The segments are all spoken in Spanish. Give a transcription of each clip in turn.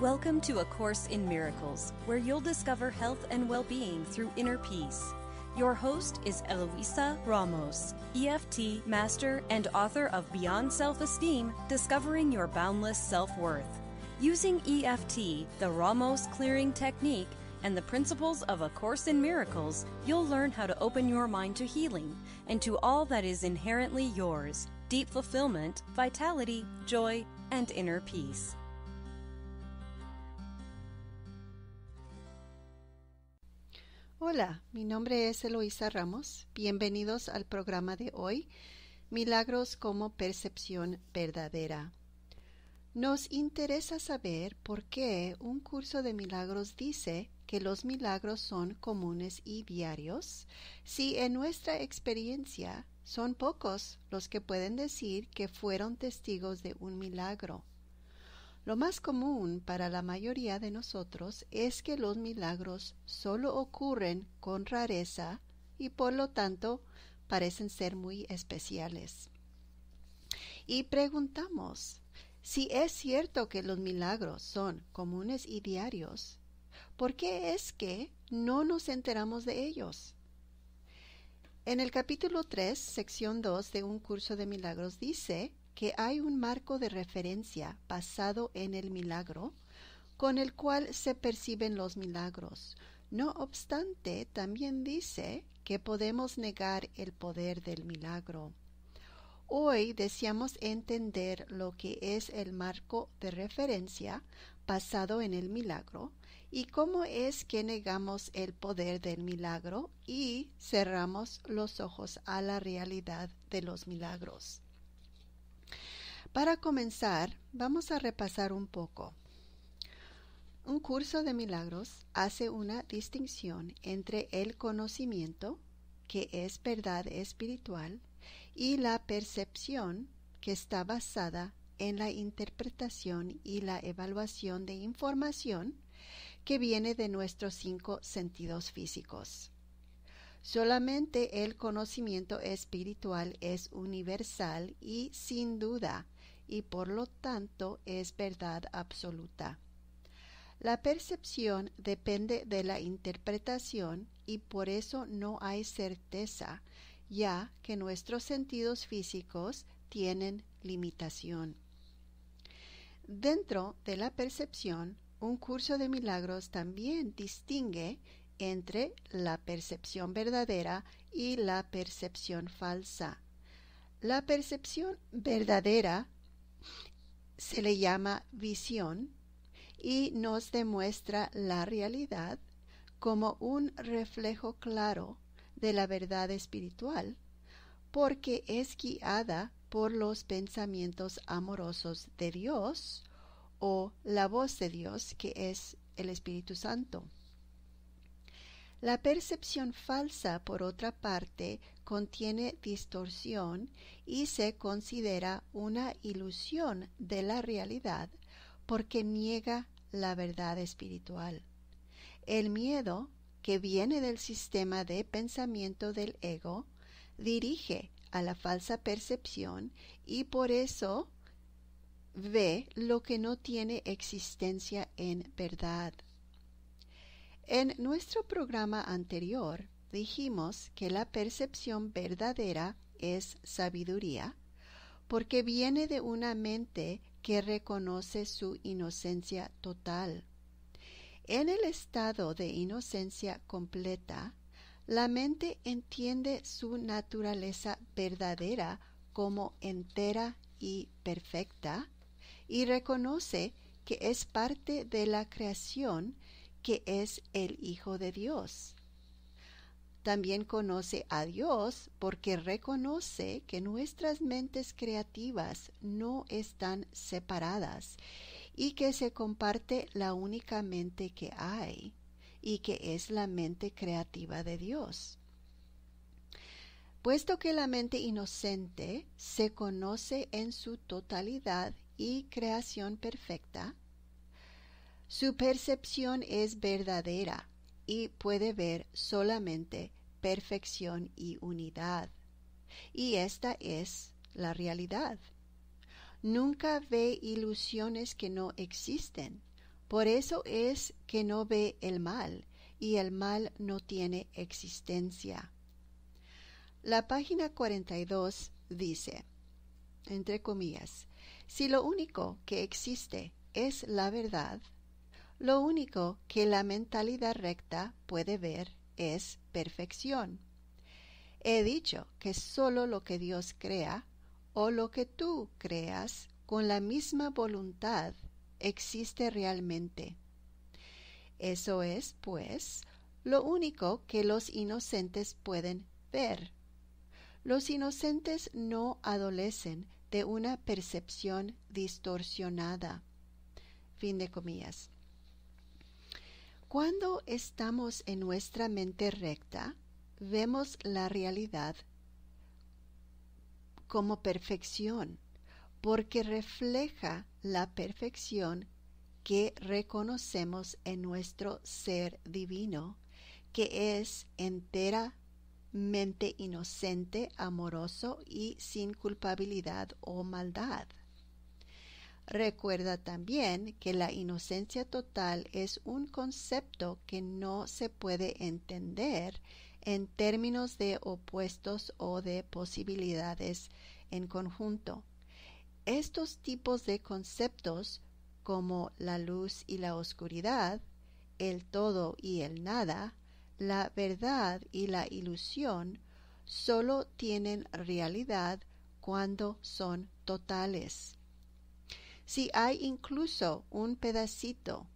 Welcome to A Course in Miracles, where you'll discover health and well-being through inner peace. Your host is Eloisa Ramos, EFT master and author of Beyond Self-Esteem, Discovering Your Boundless Self-Worth. Using EFT, the Ramos clearing technique, and the principles of A Course in Miracles, you'll learn how to open your mind to healing and to all that is inherently yours: deep fulfillment, vitality, joy, and inner peace. Hola, mi nombre es Eloisa Ramos. Bienvenidos al programa de hoy, Milagros como Percepción Verdadera. Nos interesa saber por qué un curso de milagros dice que los milagros son comunes y diarios, si en nuestra experiencia son pocos los que pueden decir que fueron testigos de un milagro. Lo más común para la mayoría de nosotros es que los milagros solo ocurren con rareza y por lo tanto parecen ser muy especiales. Y preguntamos, si es cierto que los milagros son comunes y diarios, ¿por qué es que no nos enteramos de ellos? En el capítulo 3, sección 2 de Un Curso de Milagros dice que hay un marco de referencia basado en el milagro con el cual se perciben los milagros. No obstante, también dice que podemos negar el poder del milagro. Hoy deseamos entender lo que es el marco de referencia basado en el milagro y cómo es que negamos el poder del milagro y cerramos los ojos a la realidad de los milagros. Para comenzar, vamos a repasar un poco. Un curso de milagros hace una distinción entre el conocimiento, que es verdad espiritual, y la percepción, que está basada en la interpretación y la evaluación de información que viene de nuestros 5 sentidos físicos. Solamente el conocimiento espiritual es universal y sin duda, y por lo tanto es verdad absoluta. La percepción depende de la interpretación y por eso no hay certeza, ya que nuestros sentidos físicos tienen limitación. Dentro de la percepción, un curso de milagros también distingue entre la percepción verdadera y la percepción falsa. La percepción verdadera se le llama visión y nos demuestra la realidad como un reflejo claro de la verdad espiritual, porque es guiada por los pensamientos amorosos de Dios o la voz de Dios, que es el Espíritu Santo. La percepción falsa, por otra parte, contiene distorsión y se considera una ilusión de la realidad porque niega la verdad espiritual. El miedo, que viene del sistema de pensamiento del ego, dirige a la falsa percepción y por eso ve lo que no tiene existencia en verdad. En nuestro programa anterior dijimos que la percepción verdadera es sabiduría, porque viene de una mente que reconoce su inocencia total. En el estado de inocencia completa, la mente entiende su naturaleza verdadera como entera y perfecta, y reconoce que es parte de la creación, que es el Hijo de Dios. También conoce a Dios porque reconoce que nuestras mentes creativas no están separadas y que se comparte la única mente que hay y que es la mente creativa de Dios. Puesto que la mente inocente se conoce en su totalidad y creación perfecta, su percepción es verdadera y puede ver solamente perfección y unidad. Y esta es la realidad. Nunca ve ilusiones que no existen, Por eso es que no ve el mal, y el mal no tiene existencia. La página 42 dice, entre comillas, si lo único que existe es la verdad, lo único que la mentalidad recta puede ver es perfección. He dicho que solo lo que Dios crea, o lo que tú creas con la misma voluntad, existe realmente. Eso es, pues, lo único que los inocentes pueden ver. Los inocentes no adolecen de una percepción distorsionada. Fin de comillas. Cuando estamos en nuestra mente recta, vemos la realidad como perfección, porque refleja la perfección que reconocemos en nuestro ser divino, que es enteramente inocente, amoroso y sin culpabilidad o maldad. Recuerda también que la inocencia total es un concepto que no se puede entender en términos de opuestos o de posibilidades en conjunto. Estos tipos de conceptos, como la luz y la oscuridad, el todo y el nada, la verdad y la ilusión, solo tienen realidad cuando son totales. Si hay incluso un pedacito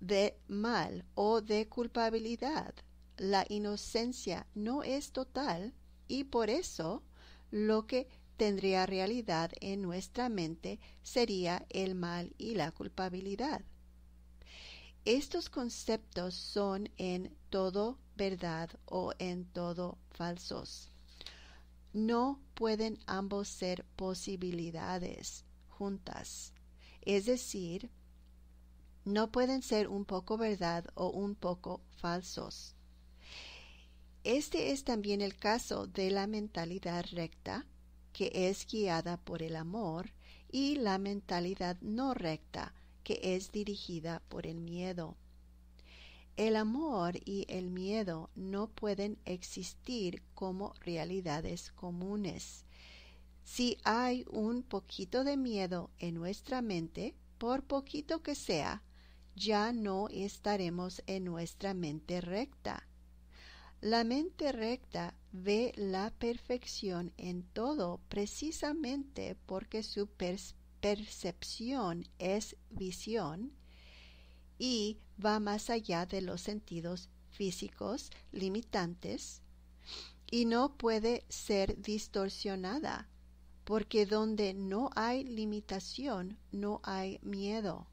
de mal o de culpabilidad, la inocencia no es total y por eso lo que tendría realidad en nuestra mente sería el mal y la culpabilidad. Estos conceptos son en todo verdad o en todo falsos. No pueden ambos ser posibilidades juntas, es decir, no pueden ser un poco verdad o un poco falsos. Este es también el caso de la mentalidad recta, que es guiada por el amor, y la mentalidad no recta, que es dirigida por el miedo. El amor y el miedo no pueden existir como realidades comunes. Si hay un poquito de miedo en nuestra mente, por poquito que sea, ya no estaremos en nuestra mente recta. La mente recta ve la perfección en todo precisamente porque su percepción es visión y va más allá de los sentidos físicos limitantes y no puede ser distorsionada, porque donde no hay limitación no hay miedo.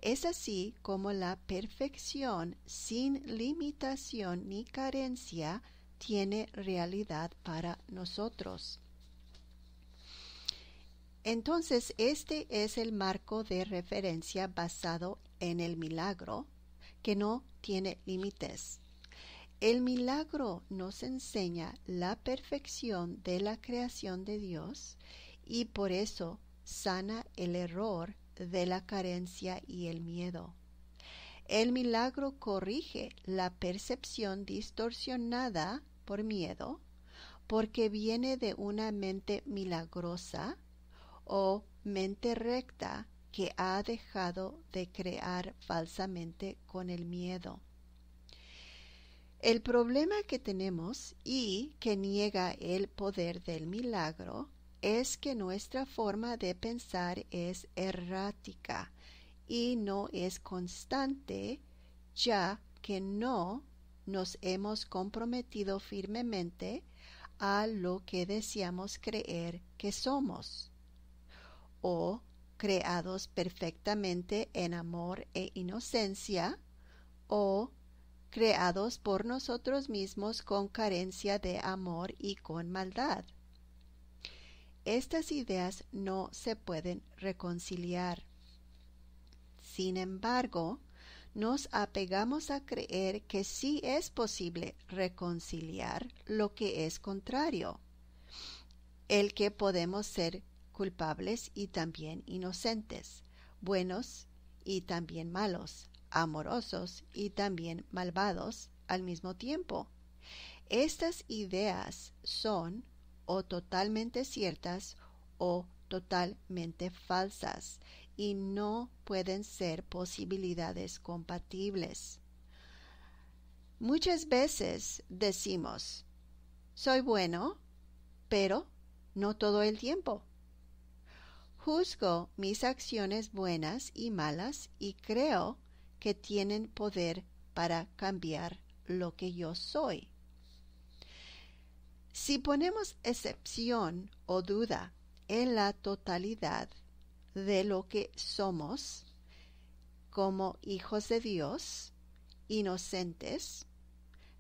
Es así como la perfección sin limitación ni carencia tiene realidad para nosotros. Entonces, este es el marco de referencia basado en el milagro, que no tiene límites. El milagro nos enseña la perfección de la creación de Dios y por eso sana el error de la carencia y el miedo. El milagro corrige la percepción distorsionada por miedo, porque viene de una mente milagrosa o mente recta que ha dejado de crear falsamente con el miedo. El problema que tenemos y que niega el poder del milagro es que nuestra forma de pensar es errática y no es constante, ya que no nos hemos comprometido firmemente a lo que deseamos creer que somos, o creados perfectamente en amor e inocencia, o creados por nosotros mismos con carencia de amor y con maldad. Estas ideas no se pueden reconciliar. Sin embargo, nos apegamos a creer que sí es posible reconciliar lo que es contrario, el que podemos ser culpables y también inocentes, buenos y también malos, amorosos y también malvados al mismo tiempo. Estas ideas son o totalmente ciertas o totalmente falsas y no pueden ser posibilidades compatibles. Muchas veces decimos, soy bueno, pero no todo el tiempo. Juzgo mis acciones buenas y malas y creo que tienen poder para cambiar lo que yo soy. Si ponemos excepción o duda en la totalidad de lo que somos como hijos de Dios, inocentes,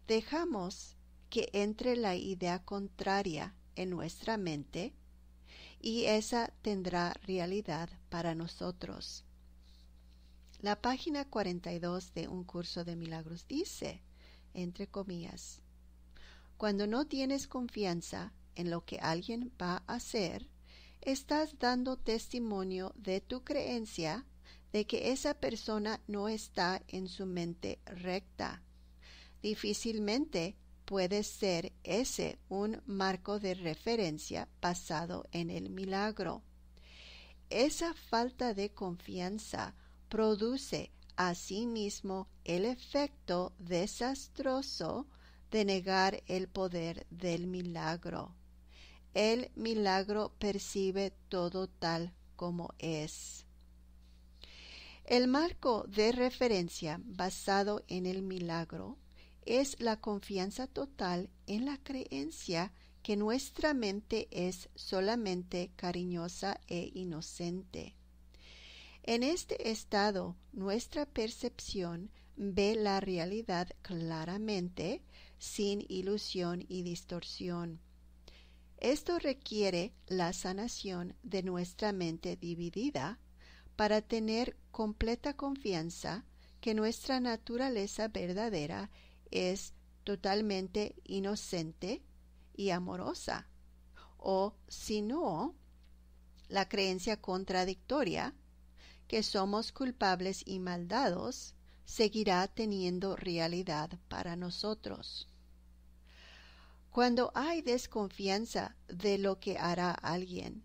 dejamos que entre la idea contraria en nuestra mente y esa tendrá realidad para nosotros. La página 42 de Un Curso de Milagros dice, entre comillas, cuando no tienes confianza en lo que alguien va a hacer, estás dando testimonio de tu creencia de que esa persona no está en su mente recta. Difícilmente puede ser ese un marco de referencia basado en el milagro. Esa falta de confianza produce asimismo el efecto desastroso de negar el poder del milagro. El milagro percibe todo tal como es. El marco de referencia basado en el milagro es la confianza total en la creencia que nuestra mente es solamente cariñosa e inocente. En este estado, nuestra percepción ve la realidad claramente, sin ilusión y distorsión. Esto requiere la sanación de nuestra mente dividida para tener completa confianza que nuestra naturaleza verdadera es totalmente inocente y amorosa, o si no, la creencia contradictoria que somos culpables y maldados seguirá teniendo realidad para nosotros. Cuando hay desconfianza de lo que hará alguien,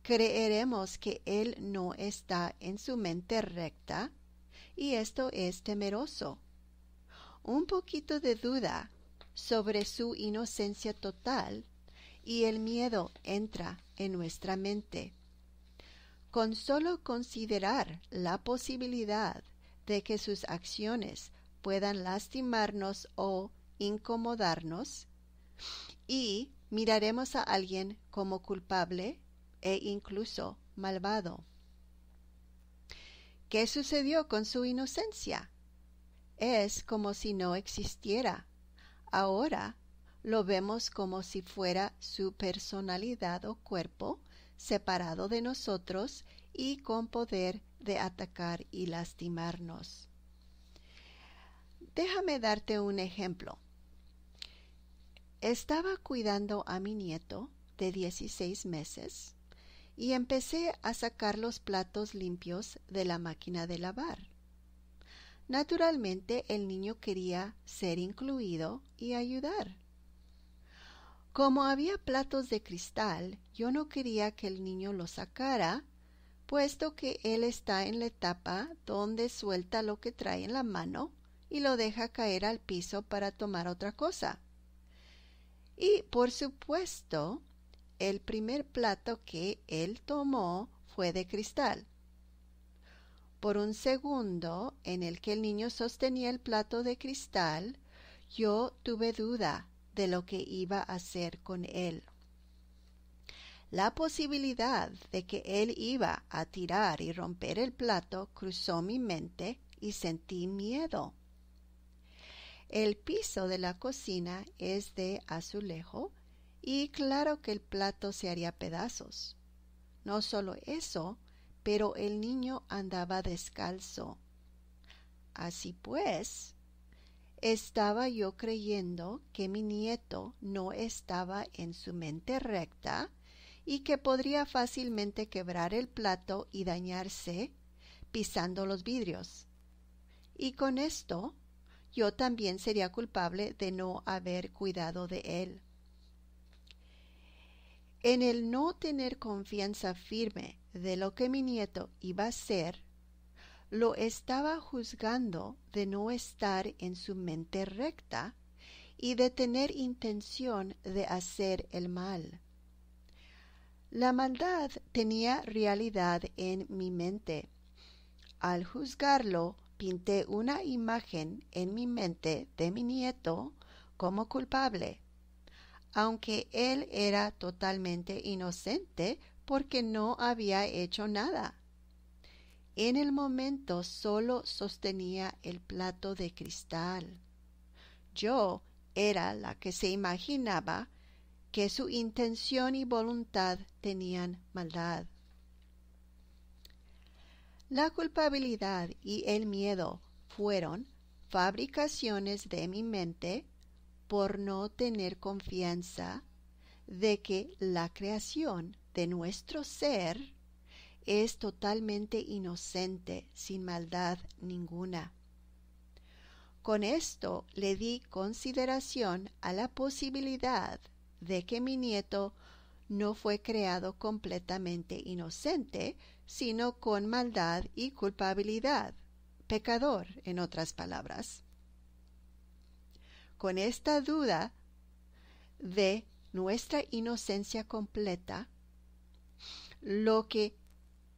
creeremos que él no está en su mente recta y esto es temeroso. Un poquito de duda sobre su inocencia total y el miedo entra en nuestra mente. Con solo considerar la posibilidad de que sus acciones puedan lastimarnos o incomodarnos, y miraremos a alguien como culpable e incluso malvado. ¿Qué sucedió con su inocencia? Es como si no existiera. Ahora lo vemos como si fuera su personalidad o cuerpo separado de nosotros y con poder de atacar y lastimarnos. Déjame darte un ejemplo. Estaba cuidando a mi nieto de 16 meses y empecé a sacar los platos limpios de la máquina de lavar. Naturalmente el niño quería ser incluido y ayudar. Como había platos de cristal, yo no quería que el niño los sacara, puesto que él está en la etapa donde suelta lo que trae en la mano y lo deja caer al piso para tomar otra cosa. Y, por supuesto, el primer plato que él tomó fue de cristal. Por un segundo en el que el niño sostenía el plato de cristal, yo tuve duda de lo que iba a hacer con él. La posibilidad de que él iba a tirar y romper el plato cruzó mi mente y sentí miedo. El piso de la cocina es de azulejo y claro que el plato se haría pedazos. No solo eso, pero el niño andaba descalzo. Así pues, estaba yo creyendo que mi nieto no estaba en su mente recta y que podría fácilmente quebrar el plato y dañarse, pisando los vidrios. Y con esto, yo también sería culpable de no haber cuidado de él. En el no tener confianza firme de lo que mi nieto iba a ser, lo estaba juzgando de no estar en su mente recta y de tener intención de hacer el mal. La maldad tenía realidad en mi mente. Al juzgarlo, pinté una imagen en mi mente de mi nieto como culpable, aunque él era totalmente inocente porque no había hecho nada. En el momento solo sostenía el plato de cristal. Yo era la que se imaginaba que su intención y voluntad tenían maldad. La culpabilidad y el miedo fueron fabricaciones de mi mente por no tener confianza de que la creación de nuestro ser es totalmente inocente, sin maldad ninguna. Con esto le di consideración a la posibilidad de que mi nieto no fue creado completamente inocente, sino con maldad y culpabilidad, pecador, en otras palabras. Con esta duda de nuestra inocencia completa, lo que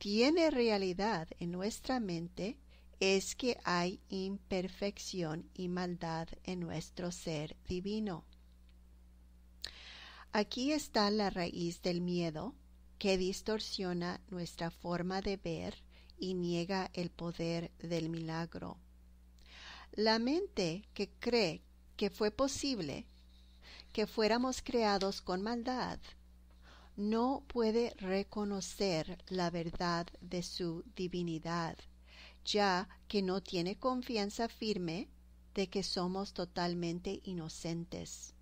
tiene realidad en nuestra mente es que hay imperfección y maldad en nuestro ser divino. Aquí está la raíz del miedo que distorsiona nuestra forma de ver y niega el poder del milagro. La mente que cree que fue posible que fuéramos creados con maldad no puede reconocer la verdad de su divinidad, ya que no tiene confianza firme de que somos totalmente inocentes.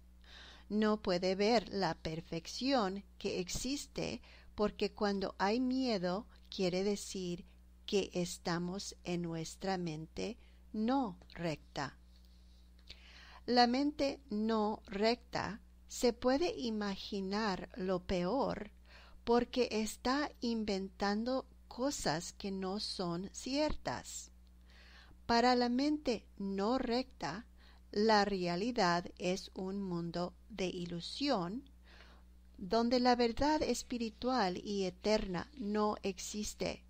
No puede ver la perfección que existe porque cuando hay miedo quiere decir que estamos en nuestra mente no recta. La mente no recta se puede imaginar lo peor porque está inventando cosas que no son ciertas. Para la mente no recta, la realidad es un mundo de ilusión donde la verdad espiritual y eterna no existe.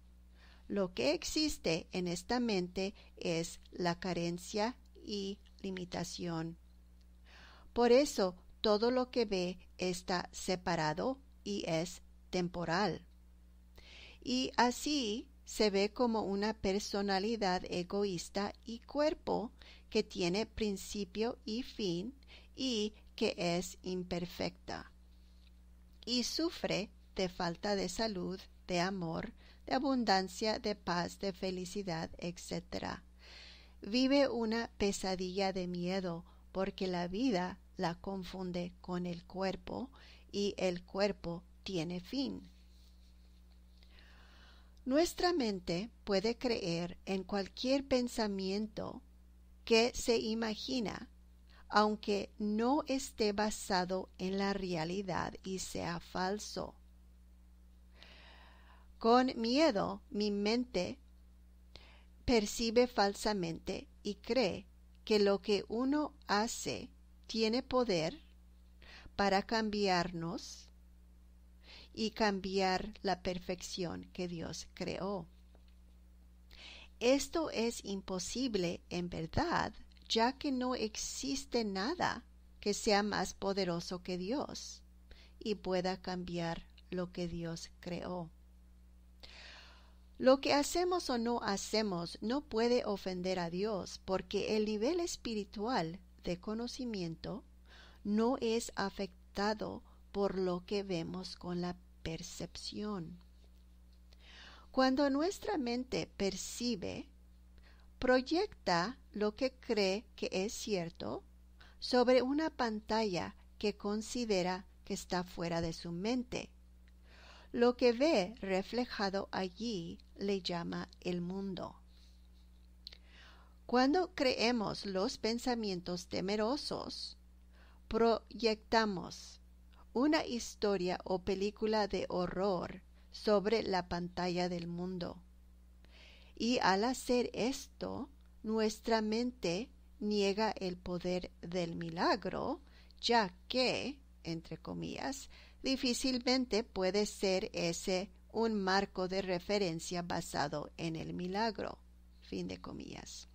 Lo que existe en esta mente es la carencia y limitación. Por eso todo lo que ve está separado y es temporal. Y así se ve como una personalidad egoísta y cuerpo que tiene principio y fin y que es imperfecta. Y sufre de falta de salud, de amor, de abundancia, de paz, de felicidad, etc. Vive una pesadilla de miedo porque la vida la confunde con el cuerpo y el cuerpo tiene fin. Nuestra mente puede creer en cualquier pensamiento que se imagina, aunque no esté basado en la realidad y sea falso. Con miedo, mi mente percibe falsamente y cree que lo que uno hace tiene poder para cambiarnos y cambiar la perfección que Dios creó. Esto es imposible en verdad, ya que no existe nada que sea más poderoso que Dios y pueda cambiar lo que Dios creó. Lo que hacemos o no hacemos no puede ofender a Dios porque el nivel espiritual de conocimiento no es afectado por lo que vemos con la percepción. Cuando nuestra mente percibe, proyecta lo que cree que es cierto sobre una pantalla que considera que está fuera de su mente. lo que ve reflejado allí le llama el mundo. Cuando creemos los pensamientos temerosos, proyectamos una historia o película de horror sobre la pantalla del mundo. Y al hacer esto, nuestra mente niega el poder del milagro, ya que, entre comillas, difícilmente puede ser ese un marco de referencia basado en el milagro. Fin de comillas.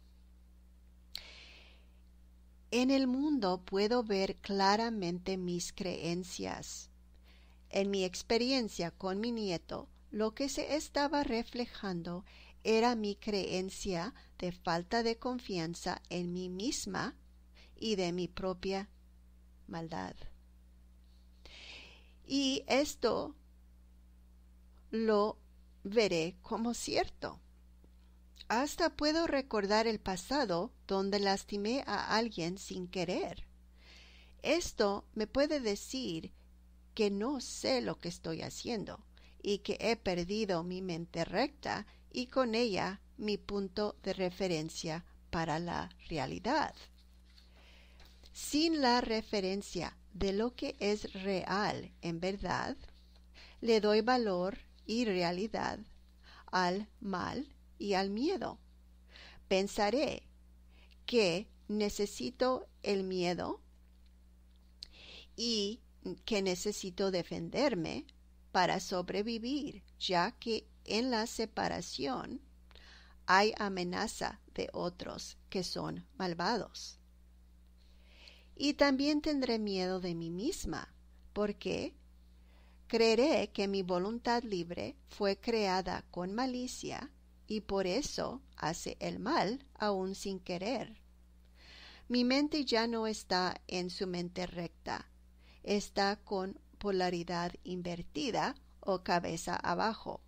En el mundo puedo ver claramente mis creencias. En mi experiencia con mi nieto, lo que se estaba reflejando era mi creencia de falta de confianza en mí misma y de mi propia maldad. Y esto lo veré como cierto. Hasta puedo recordar el pasado donde lastimé a alguien sin querer. Esto me puede decir que no sé lo que estoy haciendo y que he perdido mi mente recta y con ella mi punto de referencia para la realidad. Sin la referencia de lo que es real en verdad, le doy valor y realidad al mal y al miedo. Pensaré que necesito el miedo y que necesito defenderme para sobrevivir, ya que en la separación hay amenaza de otros que son malvados. Y también tendré miedo de mí misma, porque creeré que mi voluntad libre fue creada con malicia y por eso hace el mal aún sin querer. Mi mente ya no está en su mente recta, está con polaridad invertida o cabeza abajo.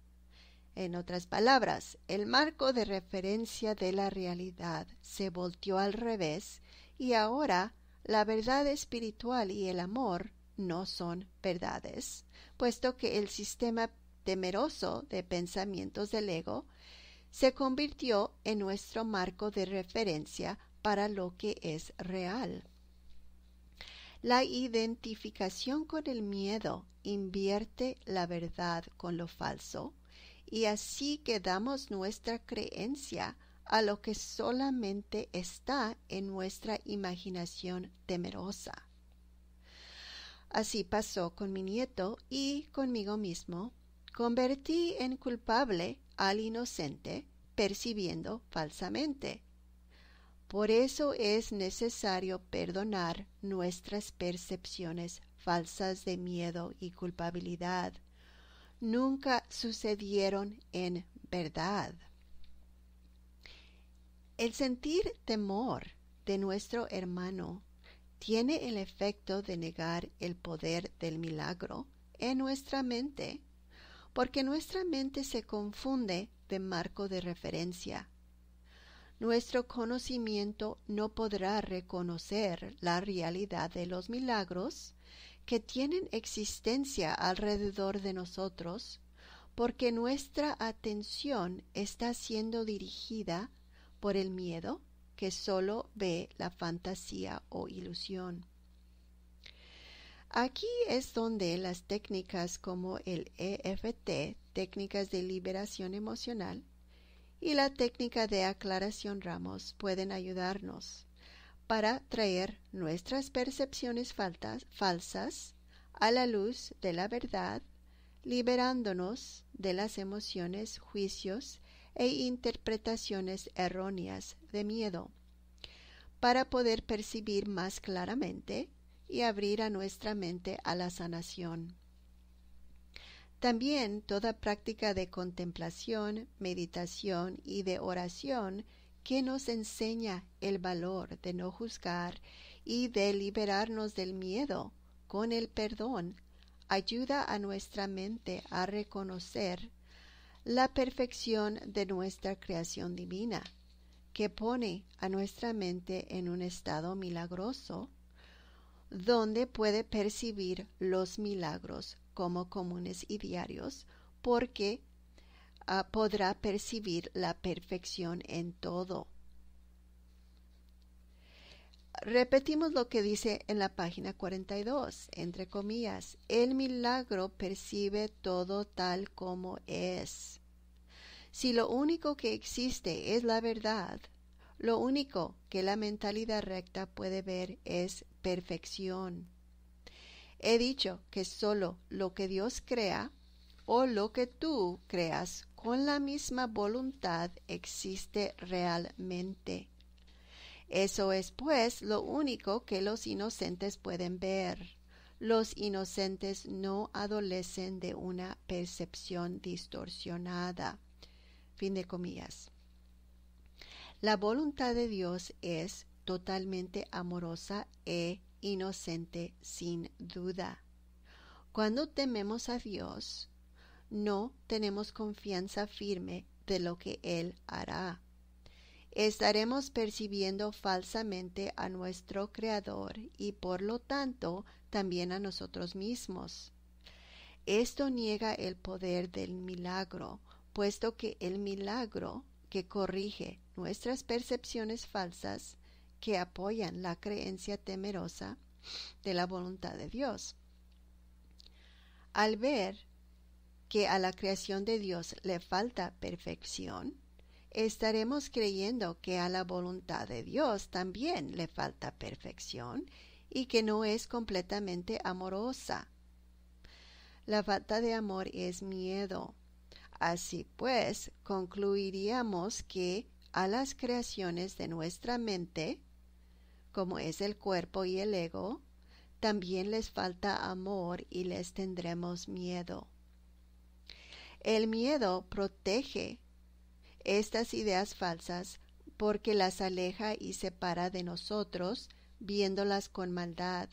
En otras palabras, el marco de referencia de la realidad se volteó al revés y ahora la verdad espiritual y el amor no son verdades, puesto que el sistema temeroso de pensamientos del ego se convirtió en nuestro marco de referencia para lo que es real. La identificación con el miedo invierte la verdad con lo falso y así quedamos nuestra creencia a lo que solamente está en nuestra imaginación temerosa. Así pasó con mi nieto y conmigo mismo. Convertí en culpable al inocente, percibiendo falsamente. Por eso es necesario perdonar nuestras percepciones falsas de miedo y culpabilidad. Nunca sucedieron en verdad. El sentir temor de nuestro hermano tiene el efecto de negar el poder del milagro en nuestra mente, porque nuestra mente se confunde de marco de referencia. Nuestro conocimiento no podrá reconocer la realidad de los milagros que tienen existencia alrededor de nosotros, porque nuestra atención está siendo dirigida por el miedo que solo ve la fantasía o ilusión. Aquí es donde las técnicas como el EFT, técnicas de liberación emocional, y la técnica de aclaración Ramos pueden ayudarnos para traer nuestras percepciones falsas a la luz de la verdad, liberándonos de las emociones, juicios e interpretaciones erróneas de miedo, para poder percibir más claramente y abrir a nuestra mente a la sanación. También toda práctica de contemplación, meditación y de oración que nos enseña el valor de no juzgar y de liberarnos del miedo con el perdón, ayuda a nuestra mente a reconocer la perfección de nuestra creación divina, que pone a nuestra mente en un estado milagroso, donde puede percibir los milagros como comunes y diarios, porque podrá percibir la perfección en todo. Repetimos lo que dice en la página 42, entre comillas, el milagro percibe todo tal como es. Si lo único que existe es la verdad, lo único que la mentalidad recta puede ver es perfección. He dicho que solo lo que Dios crea o lo que tú creas con la misma voluntad existe realmente. Eso es, pues, lo único que los inocentes pueden ver. Los inocentes no adolecen de una percepción distorsionada. Fin de comillas. La voluntad de Dios es totalmente amorosa e inocente sin duda. Cuando tememos a Dios, no tenemos confianza firme de lo que Él hará. Estaremos percibiendo falsamente a nuestro Creador y por lo tanto también a nosotros mismos. Esto niega el poder del milagro, puesto que el milagro que corrige nuestras percepciones falsas que apoyan la creencia temerosa de la voluntad de Dios. Al ver que a la creación de Dios le falta perfección, estaremos creyendo que a la voluntad de Dios también le falta perfección y que no es completamente amorosa. La falta de amor es miedo. Así pues, concluiríamos que a las creaciones de nuestra mente, como es el cuerpo y el ego, también les falta amor y les tendremos miedo. El miedo protege estas ideas falsas porque las aleja y separa de nosotros, viéndolas con maldad.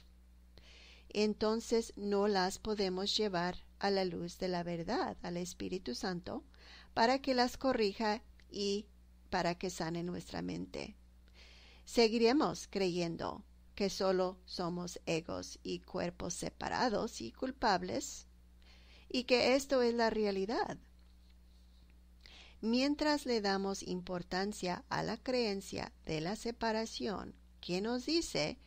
Entonces no las podemos llevar a la luz de la verdad, al Espíritu Santo, para que las corrija y para que sane nuestra mente. Seguiremos creyendo que solo somos egos y cuerpos separados y culpables, y que esto es la realidad. Mientras le damos importancia a la creencia de la separación, que nos dice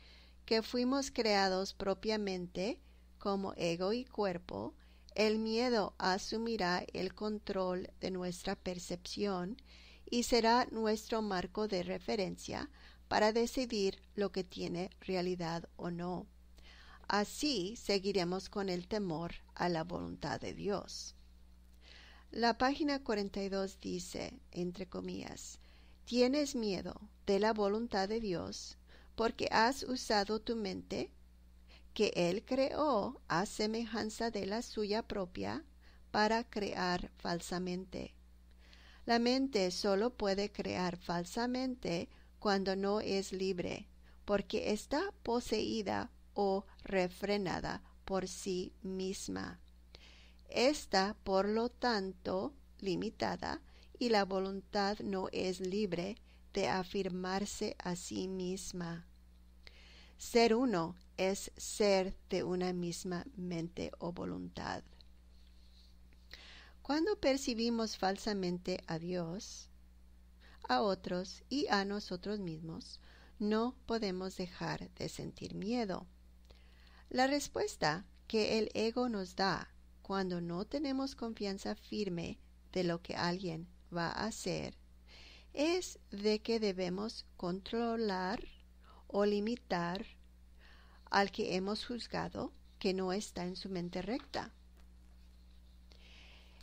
que fuimos creados propiamente como ego y cuerpo, el miedo asumirá el control de nuestra percepción y será nuestro marco de referencia para decidir lo que tiene realidad o no. Así seguiremos con el temor a la voluntad de Dios. La página 42 dice, entre comillas, ¿tienes miedo de la voluntad de Dios porque has usado tu mente, que Él creó a semejanza de la suya propia, para crear falsamente? La mente solo puede crear falsamente cuando no es libre, porque está poseída o refrenada por sí misma. Está, por lo tanto, limitada, y la voluntad no es libre de afirmarse a sí misma. Ser uno es ser de una misma mente o voluntad. Cuando percibimos falsamente a Dios, a otros y a nosotros mismos, no podemos dejar de sentir miedo. La respuesta que el ego nos da cuando no tenemos confianza firme de lo que alguien va a hacer es de que debemos controlar o limitar al que hemos juzgado que no está en su mente recta.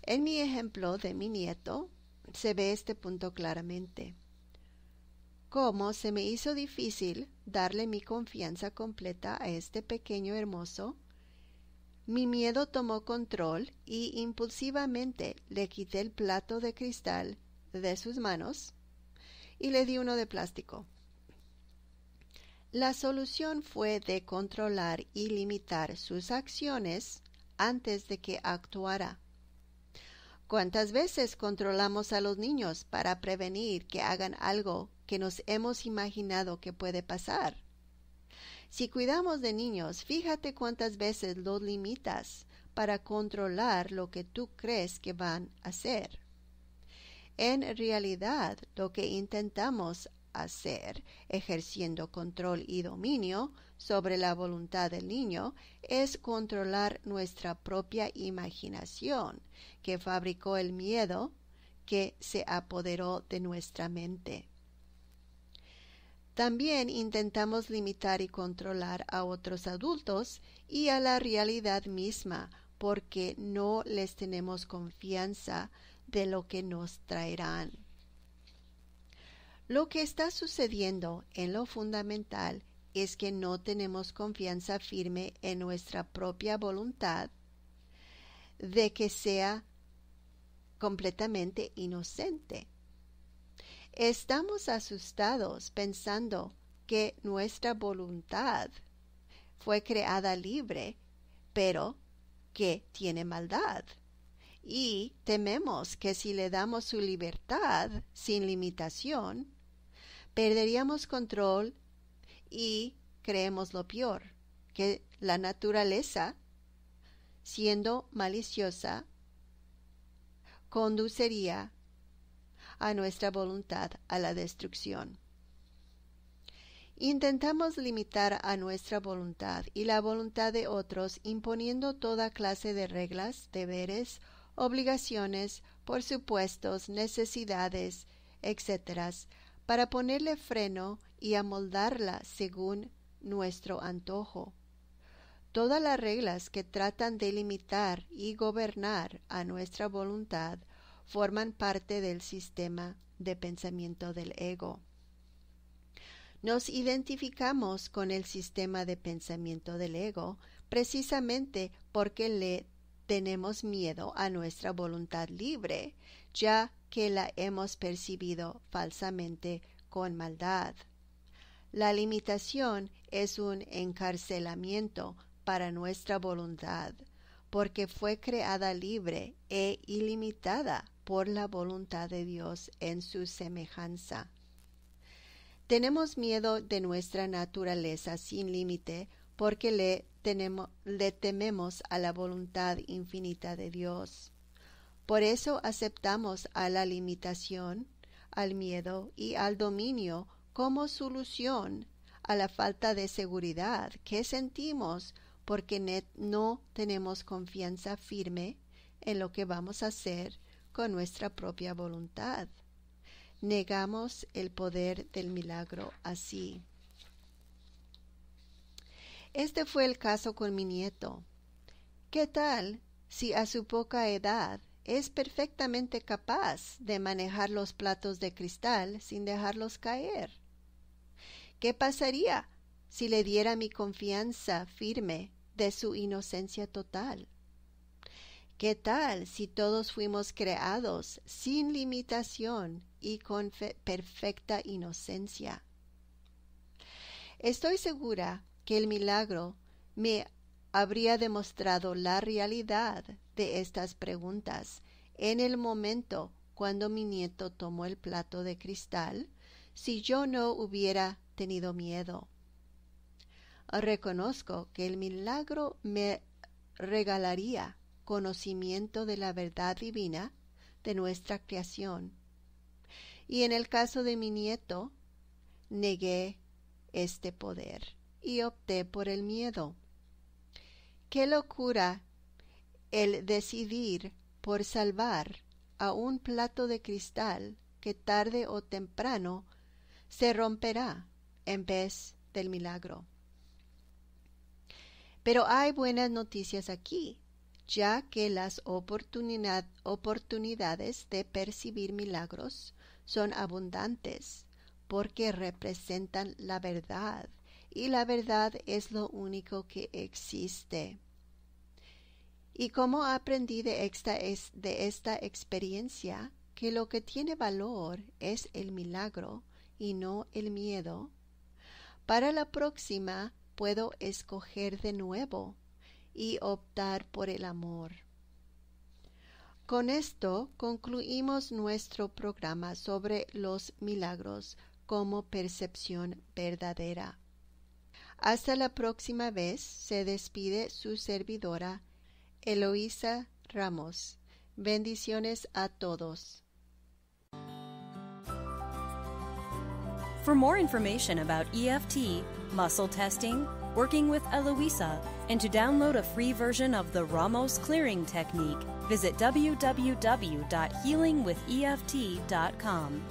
En mi ejemplo de mi nieto se ve este punto claramente. Cómo se me hizo difícil darle mi confianza completa a este pequeño hermoso. Mi miedo tomó control y impulsivamente le quité el plato de cristal de sus manos y le di uno de plástico. La solución fue de controlar y limitar sus acciones antes de que actuara. ¿Cuántas veces controlamos a los niños para prevenir que hagan algo que nos hemos imaginado que puede pasar? Si cuidamos de niños, fíjate cuántas veces los limitas para controlar lo que tú crees que van a hacer. En realidad, lo que intentamos hacer, ejerciendo control y dominio sobre la voluntad del niño, es controlar nuestra propia imaginación, que fabricó el miedo que se apoderó de nuestra mente. También intentamos limitar y controlar a otros adultos y a la realidad misma, porque no les tenemos confianza de lo que nos traerán. Lo que está sucediendo en lo fundamental es que no tenemos confianza firme en nuestra propia voluntad de que sea completamente inocente. Estamos asustados pensando que nuestra voluntad fue creada libre, pero que tiene maldad. Y tememos que si le damos su libertad sin limitación, perderíamos control y creemos lo peor, que la naturaleza, siendo maliciosa, conduciría a nuestra voluntad a la destrucción. Intentamos limitar a nuestra voluntad y la voluntad de otros imponiendo toda clase de reglas, deberes, obligaciones, por supuestos, necesidades, etc., para ponerle freno y amoldarla según nuestro antojo. Todas las reglas que tratan de limitar y gobernar a nuestra voluntad forman parte del sistema de pensamiento del ego. Nos identificamos con el sistema de pensamiento del ego precisamente porque le tenemos miedo a nuestra voluntad libre, ya que la hemos percibido falsamente con maldad. La limitación es un encarcelamiento para nuestra voluntad, porque fue creada libre e ilimitada por la voluntad de Dios en su semejanza. Tenemos miedo de nuestra naturaleza sin límite porque le tememos a la voluntad infinita de Dios. Por eso aceptamos a la limitación, al miedo y al dominio como solución a la falta de seguridad que sentimos porque no tenemos confianza firme en lo que vamos a hacer con nuestra propia voluntad. Negamos el poder del milagro así. Este fue el caso con mi nieto. ¿Qué tal si a su poca edad es perfectamente capaz de manejar los platos de cristal sin dejarlos caer? ¿Qué pasaría si le diera mi confianza firme de su inocencia total? ¿Qué tal si todos fuimos creados sin limitación y con perfecta inocencia? Estoy segura que el milagro me habría demostrado la realidad de estas preguntas en el momento cuando mi nieto tomó el plato de cristal, si yo no hubiera tenido miedo. Reconozco que el milagro me regalaría conocimiento de la verdad divina de nuestra creación. Y en el caso de mi nieto, negué este poder y opté por el miedo. ¡Qué locura el decidir por salvar a un plato de cristal que tarde o temprano se romperá en vez del milagro! Pero hay buenas noticias aquí, ya que las oportunidades de percibir milagros son abundantes, porque representan la verdad, y la verdad es lo único que existe. Y como aprendí de esta experiencia, que lo que tiene valor es el milagro y no el miedo, para la próxima puedo escoger de nuevo y optar por el amor. Con esto concluimos nuestro programa sobre los milagros como percepción verdadera. Hasta la próxima vez se despide su servidora Eloísa Ramos. Bendiciones a todos. For more information about EFT, muscle testing, working with Eloisa, and to download a free version of the Ramos Clearing Technique, visit www.healingwitheft.com.